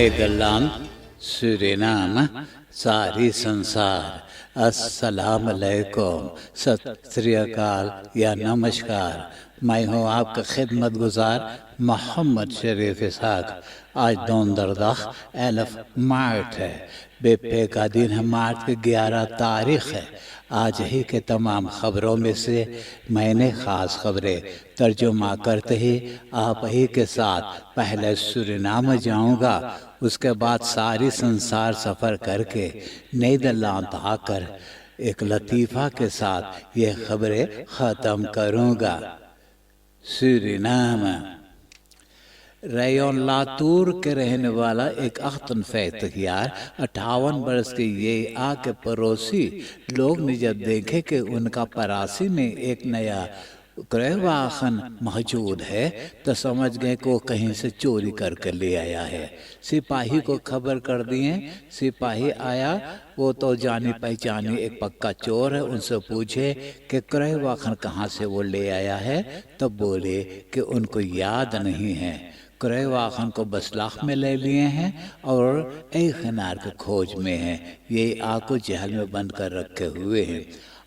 Nederland, Suriname, सारी संसार अस्सलाम अलैकुम, सत श्री अकाल या नमस्कार। मैं हूँ आपका खिदमत गुजार मोहम्मद शरीफ इसहाक। आज 12 मार्च है, बेपे का दिन है। मार्च की 11 तारीख है। आज ही के तमाम खबरों में से मैंने ख़ास खबरें तर्जुमा करते ही आप ही के साथ पहले सूरीनाम जाऊंगा, उसके बाद सारी संसार सफ़र करके नीदरलैंड आकर एक लतीफ़ा के साथ ये खबरें ख़त्म करूंगा। सूरीनाम रेयोन लातूर के रहने वाला एक अख्तन फैतयार 58 बरस के ये आके पड़ोसी लोग ने जब देखे कि उनका परासी में एक नया क्रयवाहन मौजूद है तो समझ गए कि वो कहीं से चोरी करके ले आया है। सिपाही को खबर कर दिए। सिपाही आया, वो तो जानी पहचानी एक पक्का चोर है। उनसे पूछे कि क्रयवाहन कहाँ से वो ले आया है, तब बोले कि उनको याद नहीं है। क्रयवाहन को बसलाख में ले लिए हैं और एक खनार के खोज में हैं। ये आग को जहल में बंद कर रखे हुए हैं।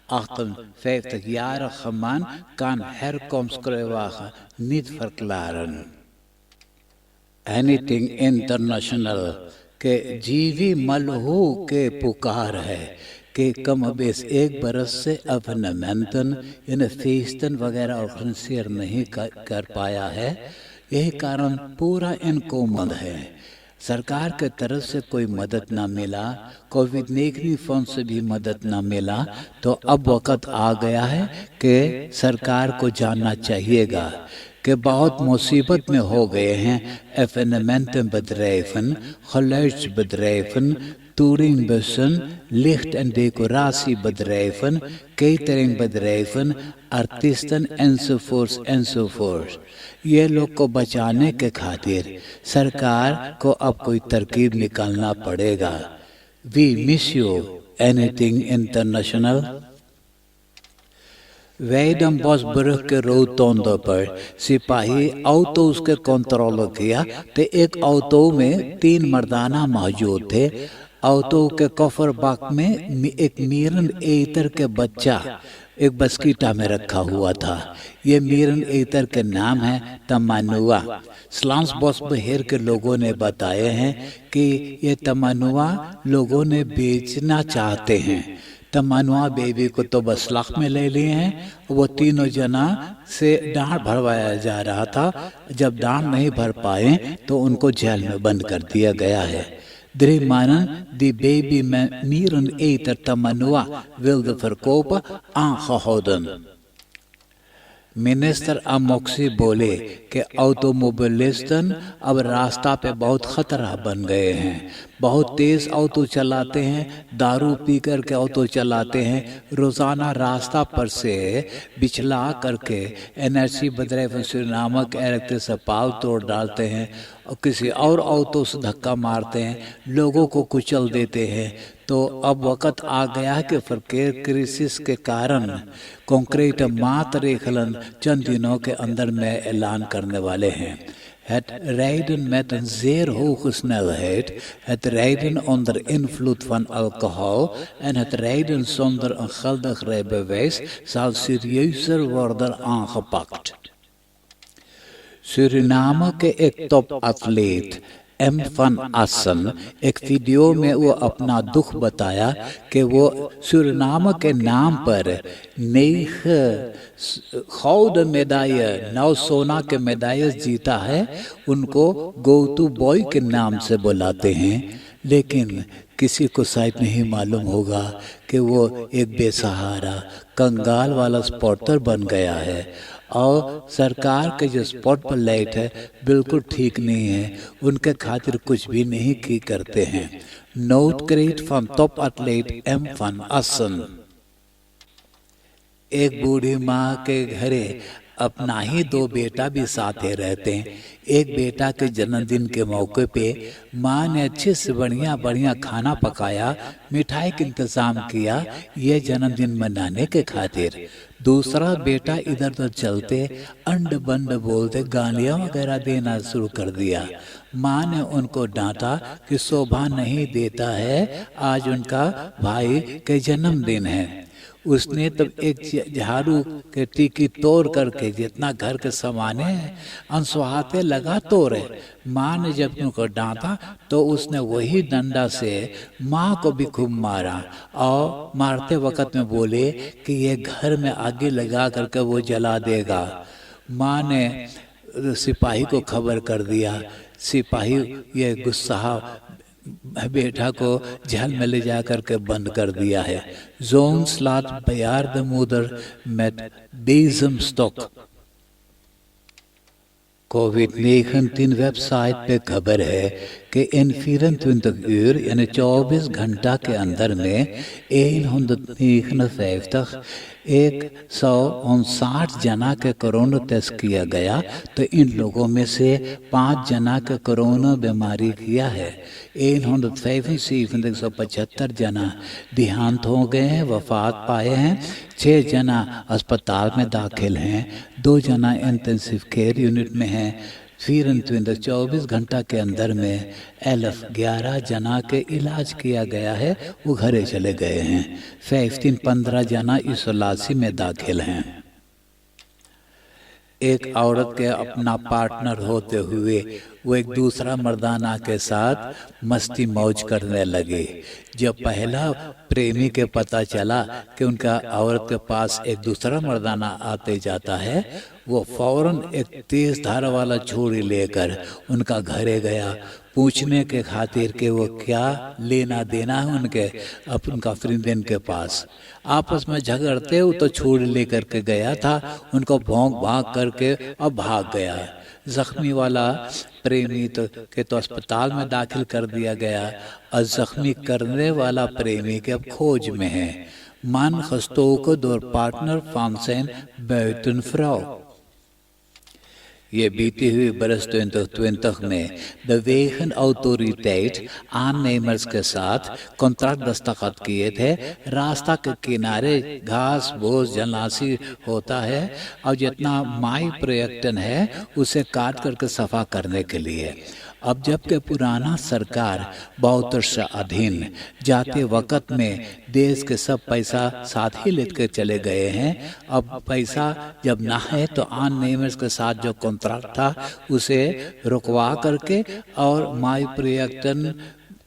achtenvijftig jarige man kan herkomstskruiwagen niet verklaren. Anything International के जीवी मलहू के पुकार है कि कम बेस 1 बरस से अभनमेंटन यानी फीस्तन वगैरह ऑर्गेनाइजर नहीं कर पाया है। यही कारण पूरा इनको मद है। सरकार के तरफ से कोई मदद ना मिला, कोविड-19 फंड से भी मदद ना मिला, तो अब वक्त आ गया है कि सरकार को जानना चाहिएगा कि बहुत मुसीबत में हो गए हैं। evenementenbedrijven, geluidsbedrijven, touringbussen, licht- en decoratiebedrijven, cateringbedrijven, artiesten enzovoorts enzovoorts। ये लोग को बचाने के खातिर सरकार को अब कोई तरकीब निकालना पड़ेगा। We miss you anything international. वेडमबॉसबर्ग के रोटोंडो पर सिपाही ऑटो उसके कंट्रोल किया तो एक ऑटो में 3 मर्दाना मौजूद थे। ऑटो के कफर बाग में एक मीरन एतर के बच्चा एक बस्कीटा में रखा हुआ था। ये मीरन एतर के नाम है तमन्नुआ। स्लांस बॉस बहेर के लोगों ने बताए हैं कि ये तमन्नुआ लोगों ने बेचना चाहते हैं। तमन्नुआ बेबी को तो बसलाख में ले लिए हैं। वो तीनों जना से डांड भरवाया जा रहा था। जब डांड नहीं भर पाए तो उनको जेल में बंद कर दिया गया है। 3 mannen die baby met miereneter Tamenua wilden verkopen aangehouden। Minister अमोक्सी बोले कि ऑटोमोबिलिस्टन अब रास्ता पे बहुत खतरा बन गए हैं। बहुत तेज ऑटो चलाते हैं, दारू पी कर के ऑटो चलाते हैं। रोज़ाना रास्ता पर से बिचला करके एनआरसी बदरेफन नामक एरक्ट से पाल तोड़ डालते हैं और किसी और ऑटो से धक्का मारते हैं, लोगों को कुचल देते हैं। तो अब वक्त आ गया है कि फकीर क्रिसिस के कारण कंक्रीट मातरेखलन चंद दिनों के अंदर में ऐलान करने वाले हैं। Het rijden met een zeer hoge snelheid, het rijden onder invloed van alcohol en het rijden zonder een geldig rijbewijs zal serieuzer worden aangepakt। Suriname के एक टॉप एथलीट एम फन आसन एक वीडियो में वो अपना दुख बताया कि वो सूरीनाम के नाम पर 9 gouden medaille 9 सोना के मेडाइल जीता है। उनको गोटू बॉय के नाम से बुलाते हैं, लेकिन किसी को शायद नहीं मालूम होगा कि वो एक बेसहारा कंगाल वाला स्पॉटर बन गया है। और सरकार के जो स्पॉट पर लाइट है बिल्कुल ठीक नहीं है, उनके खातिर कुछ भी नहीं की करते हैं। Note credit from top athlete एम फन आसन। एक बूढ़ी माँ के घरे अपना ही 2 बेटा भी साथ ही रहते हैं। एक बेटा के जन्मदिन के मौके पे माँ ने अच्छे से बढ़िया बढ़िया खाना पकाया, मिठाई का इंतजाम किया ये जन्मदिन मनाने के खातिर। दूसरा बेटा इधर उधर चलते अंड बंड बोलते गालियां वगैरह देना शुरू कर दिया। माँ ने उनको डांटा कि शोभा नहीं देता है, आज उनका भाई के जन्मदिन है। उसने तब एक झाड़ू के टीकी तोड़ करके जितना घर के सामान है अनसुहाते लगा तोड़े। माँ ने जब उनको डांटा तो उसने वही डंडा से माँ को भी खूब मारा और मारते वक्त में बोले कि ये घर में आगे लगा करके वो जला देगा। माँ ने सिपाही को खबर कर दिया। सिपाही ये गुस्सा बेटा को जेल में ले जा करके बंद कर दिया है। Zo'n slaat bejaarde moeder met bezemstok। कोविड-19 वेबसाइट पे खबर है कि इन 24 uur यानी 24 घंटा के अंदर में 159 जना के कोरोना टेस्ट किया गया, तो इन लोगों में से 5 जना के कोरोना बीमारी किया है। 175 जना देहांत हो गए हैं, वफात पाए हैं। 6 जना अस्पताल में दाखिल हैं, 2 जना इंटेंसिव केयर यूनिट में हैं। 24 घंटा के अंदर में 11 जना के इलाज किया गया है, वो घरे चले गए हैं। 15 जना इsoलासी में दाखिल हैं। एक औरत के अपना पार्टनर होते हुए वो एक दूसरा मर्दाना के साथ मस्ती मौज करने लगे। जब पहला प्रेमी के पता चला कि उनका औरत के पास एक दूसरा मर्दाना आते जाता है, वो फौरन एक तेज धार वाला छुरी लेकर उनका घरे गया पूछने के खातिर कि वो क्या लेना देना है उनका फ्रिंदन के पास। आपस में झगड़ते वो तो छुरी लेकर के गया था, उनको भौंक भाग करके अब भाग गया। जख्मी वाला प्रेमी तो अस्पताल में दाखिल कर दिया गया और जख्मी करने वाला प्रेमी के अब खोज में है। मान gestoken door partner van zijn buitenvrouw। ये बीती हुई बरस 2020 में द वेगन अथॉरिटी aannemers के साथ कॉन्ट्रैक्ट दस्तखत किए थे। रास्ता के किनारे घास भूस जलासी होता है और जितना माई पर्यटन है उसे काट करके सफा करने के लिए। अब जबकि पुराना सरकार बहुत अधीन जाते वक्त में देश के सब पैसा साथ ही लेकर चले गए हैं। अब पैसा जब ना है तो aannemers के साथ जो कॉन्ट्रैक्ट था उसे रुकवा करके और माई पर्यटन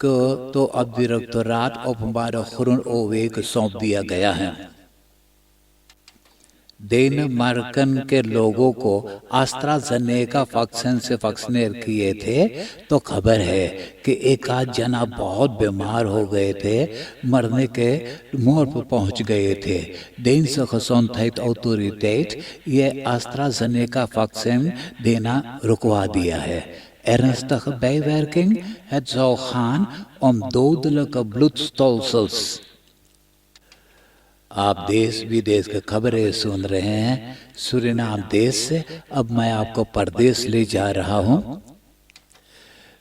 को तो अब डायरेक्टोरेट ओpenbare groen को सौंप दिया गया है। डेनमार्कन के लोगों को एस्ट्राजेनेका वैक्सीन से वैक्सीनेट किए थे तो खबर है कि एक आध जना बहुत बीमार हो गए थे, मरने के मोड़ पर पहुंच गए थे। डेनse gezondheidsautoriteit ये एस्ट्राजेनेका वैक्सीन देना रुकवा दिया है। Ernstige bijwerking, het zou gaan om dodelijke bloedstolsels। आप देश विदेश की खबरें सुन रहे हैं सूरीनाम देश से। अब मैं आपको परदेश ले जा रहा हूँ।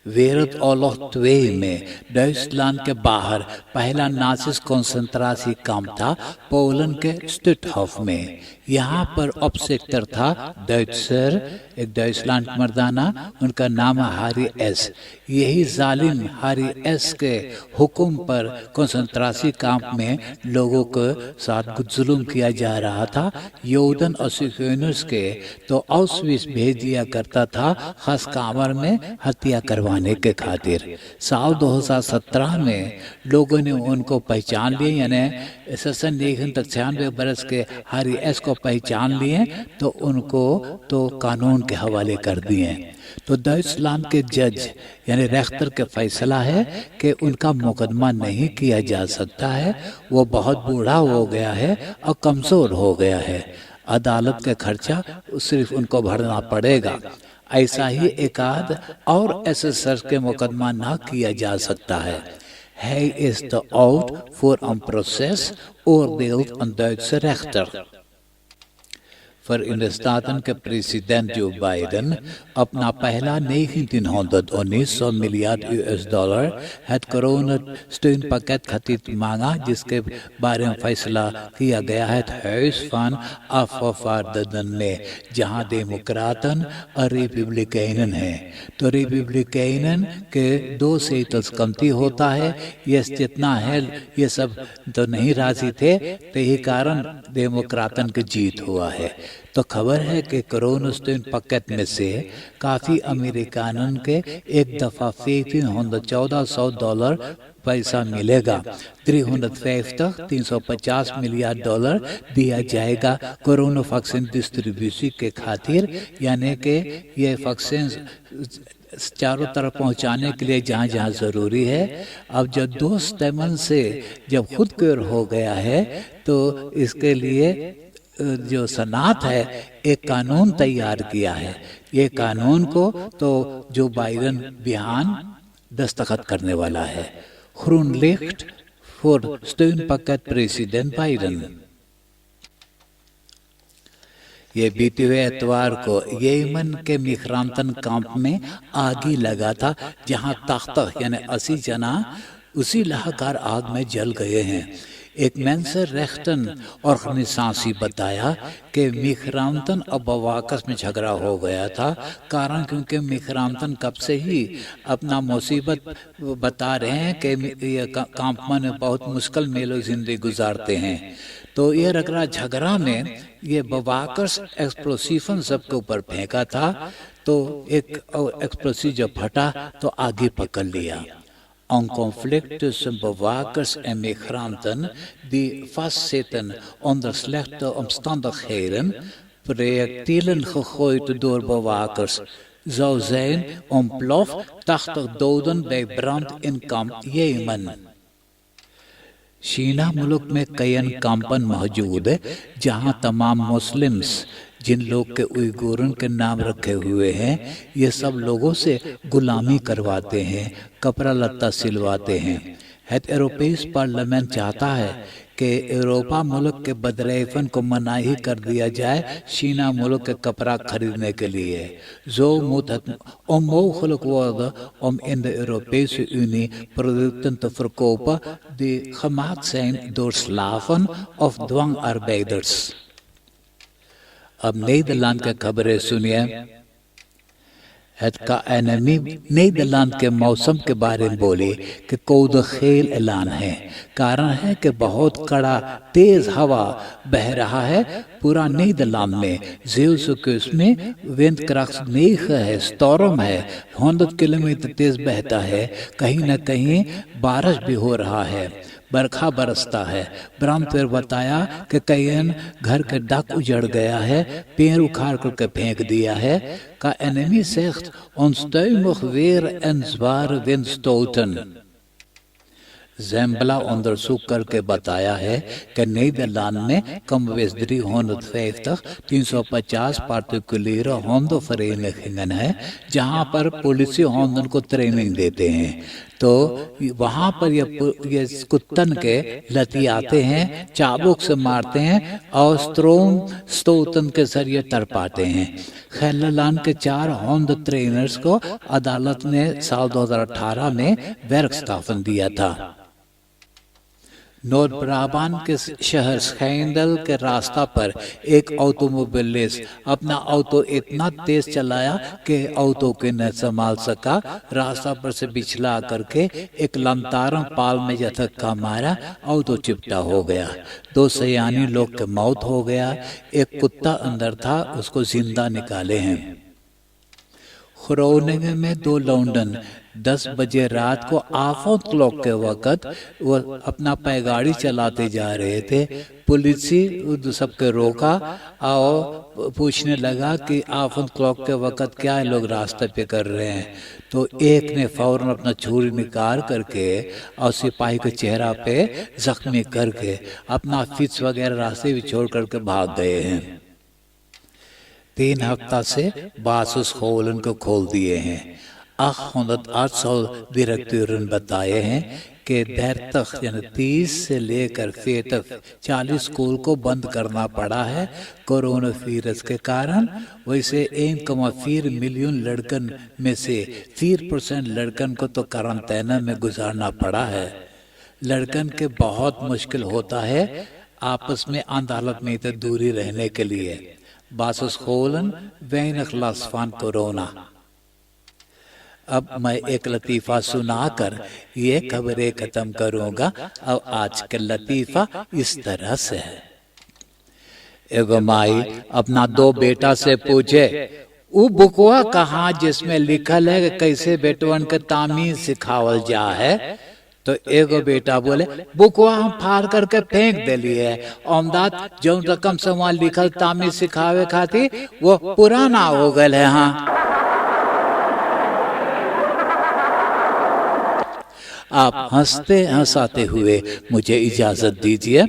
Wereldoorlog 2 में डच के बाहर पहला नासिस कॉन्सेंट्रेशन कैंप था पोलैंड के स्टुटहोफ में। यहाँ पर ऑब्सेक्टर था डचर, एक डचलैंड मर्दाना, उनका नाम हारी एस। यही जालिम हारी एस के हुक्म पर कॉन्सेंट्रेशन कैंप में लोगों के साथ जुल्म किया जा रहा था। योदन और सिक्योनर्स के तो ऑस्विस भेज दिया करता था खास कामर में हत्या करवाने के खातिर। साल 2017 में लोगों ने उनको पहचान लिया, यानी ससन 96 बरस के हारी एस को पहचान लिए तो उनको तो कानून के हवाले कर दिए। तो डचलैंड के जज यानी रेख्तर के फैसला है कि उनका मुकदमा नहीं किया जा सकता है, वो बहुत बूढ़ा हो गया है और कमजोर हो गया है। अदालत का खर्चा सिर्फ उनको भरना पड़ेगा। ऐसा ही एक आध और एसएसआर के मुकदमा ना किया जा सकता है। Hij is te oud voor een proces, oordeelt een Duitse rechter। Verenigde के प्रेसिडेंट जो बाइडेन अपना पहला 1900 million US dollar het corona steunpakket मांगा, जिसके बारे में फैसला किया गया है Huis van Afgevaardigden में, जहां डेमोक्राटन और रिपब्लिकन हैं। तो रिपब्लिकन के 2 सीट्स कमती होता है, ये जितना है ये सब तो नहीं राजी थे, तो यही कारण डेमोक्राटन की जीत हुआ है। तो खबर है कि कोरोना steunpakket में से काफ़ी अमेरिकानन के एक दफ़ा $1400 पैसा मिलेगा। 350 मिलियन डॉलर दिया जाएगा कोरोना वैक्सीन डिस्ट्रीब्यूशन के खातिर, यानी कि ये वैक्सीन चारों तरफ पहुंचाने के लिए जहाँ जहाँ ज़रूरी है। अब जब 2 सितंबर से जब खुद क्योर हो गया है, तो इसके लिए जो सनात है एक कानून तैयार किया है। ये कानून को तो जो बाइडेन बिहान दस्तखत करने वाला है। ग्रीनलिcht voor steunpakket president Biden। ये बीते हुए एतवार को येमन के मिग्रांटन कैंप में आग लगा था, जहां तख्त यानी 80 जना उसी लाहकार आग में जल गए हैं। एक मेंसेनरेchten ऑर्गेनाइजेशन बताया कि मिग्रांटन और बवाकस में झगड़ा हो गया था, कारण क्योंकि मिग्रांटन कब से ही अपना मुसीबत बता रहे हैं कि ये कैंप में बहुत मुश्किल में लोग जिंदगी गुजारते हैं। तो ये रगड़ा झगड़ा में ये बवाकस एक्सप्लोसिव सबके ऊपर फेंका था, तो एक एक्सप्लोसिव जब फटा तो आगे पकड़ लिया। Een conflict tussen bewakers en migranten die vastzitten onder slechte omstandigheden, projectielen gegooid door bewakers, zou zijn ontploft, 80 doden bij brand in kamp Jemen। Sheena मुल्क में कई कैंपन मौजूद है, जहां तमाम मुस्लिम्स जिन लोग के उइगुरन के नाम रखे हुए हैं, ये सब लोगों से गुलामी करवाते हैं, कपड़ा लत्ता सिलवाते हैं। Het यूरोपीय पार्लियामेंट चाहता है कि यूरोपा मुल्क के बदरेफन को मनाही कर दिया जाए शीना मुल्क के कपड़ा खरीदने के लिए। Zo moet het onmogelijk worden om in de Europese Unie producten te verkopen die gemaakt zijn door slaven of dwangarbeiders। अब नीदरलैंड की खबरें सुनिए। Het KNMI नीदरलैंड के मौसम के बारे में बोली कि कोड खेल ऐलान है। कारण है कि बहुत कड़ा तेज हवा बह रहा है पूरा नीदरलैंड में। ज़ेउस में विंड क्रक्स 9 है, स्टॉर्म है, 100 किलोमीटर तेज बहता है। कहीं न कहीं बारिश भी हो रहा है, बरखा बरसता है। ब्राह्मण बताया कि कई घर के डक उजड़ गया है, पेड़ उखाड़ करके फेंक दिया है। का enemy zegt onstuimig weer en zware windstoten। ज़ैम्बला onderzoek करके बताया है कि नीदरलैंड में कमोबेश 350 पार्टिकुलर hondenverenigingen हैं, जहां पर पुलिस होंदन को ट्रेनिंग देते हैं। तो वहां पर ये कुत्तन के लतियाते हैं, चाबुक से मारते हैं और स्टोतन के जरिए तड़पाते हैं। खेललैंड के 4 होंद ट्रेनर्स को अदालत ने साल 2018 में werkstraffen दिया था। नॉर्थ ब्राबांड के शहर स्कैंडल के रास्ता पर एक ऑटोमोबिलिस्ट अपना ऑटो इतना तेज चलाया कि ऑटो के न संभाल सका, रास्ता पर से पिछला करके एक लंतारम पाल में धक्का मारा, ऑटो चिपटा हो गया। 2 सयानी लोग की मौत हो गया, एक कुत्ता अंदर था, उसको जिंदा निकाले हैं। ग्रोनिंगन में 2 लौंडन 10 बजे रात को आफत क्लॉक के वक़्त वो अपना पैगाड़ी चलाते जा रहे थे। पुलिस सबके रोका और पूछने लगा कि आफत क्लॉक के वक़्त क्या लोग रास्ते पे कर रहे हैं। तो एक ने फौरन अपना छुरी निकाल करके और सिपाही के चेहरा पे जख्मी करके अपना फिच वगैरह रास्ते भी छोड़ करके भाग गए हैं। 3 हफ्ता से basisscholen को खोल दिए हैं। 800 directeuren बताए हैं کہ دیر تک یعنی 30 سے لے کر فی تک 40 اسکول کو بند کرنا پڑا ہے کورونا وائرس کے کارن. ویسے 1.4 ملین لڑکن میں سے 4% لڑکن کو تو قرنطینہ میں گزارنا پڑا ہے. لڑکن کے بہت مشکل ہوتا ہے آپس میں عدالت میں دوری رہنے کے لیے. باسس خولن وین اخلاص فان کورونا. اب میں ایک لطیفہ سنا کر یہ خبریں ختم کروں گا. اب آج کا لطیفہ اس طرح سے ہے. ایک مائی اپنا 2 بیٹا سے پوچھے او بکوا کہاں جس میں لکھل ہے کہ کیسے بیٹون کے تعمیر سکھاول جا ہے. تو ایک بیٹا بولے بکوا ہم پھاڑ کر کے پھینک دے لیے. امداد جو رقم سے وہاں لکھل تعمیر سکھاوے کھاتی وہ پرانا ہو گئے ہے. ہاں آپ ہنستے ہنساتے ہوئے مجھے اجازت دیجیے.